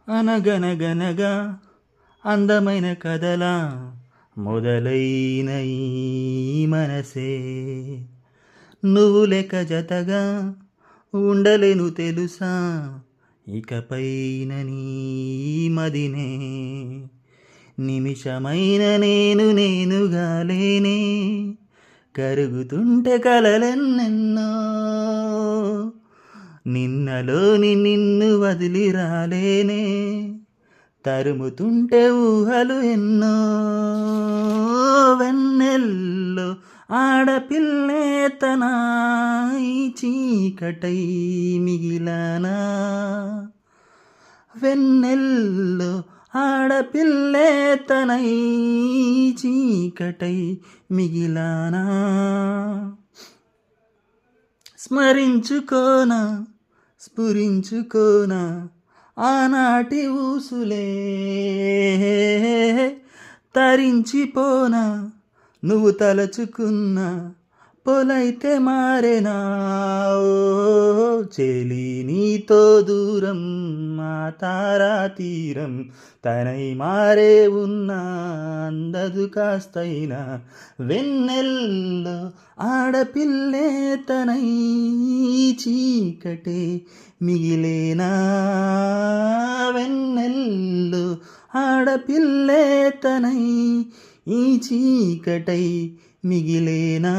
అనగనగనగా అందమైన కథలా మొదలైన ఈ మనసే నువ్వు లేక జతగా ఉండలేను తెలుసా ఇకపైన నీ మదినే నిమిషమైన నేనుగా లేనే కరుగుతుంటే కలలెన్నెన్నో నిన్నలోని నిన్ను వదిలి రాలేనే తరుముతుంటే ఊహలు ఎన్నో వెన్నెల్లో ఆడపిల్లే తన ఈ చీకటై మిగిలానా వెన్నెల్లో ఆడపిల్లే తన ఈ చీకటై మిగిలానా స్ఫురించుకోనా ఆనాటి ఊసులే తరించిపోనా నువ్వు తలచుకున్న పొలైతే మారేనా చెలి నీతో దూరం మా తారా తీరం తనై మారే ఉన్నా అందదు కాస్తైనా వెన్నెల్లో ఆడపిల్లే తనై చీకటే మిగిలేనా వెన్నెల్లో ఆడపిల్లే తనై ఈ చీకటై మిగిలేనా.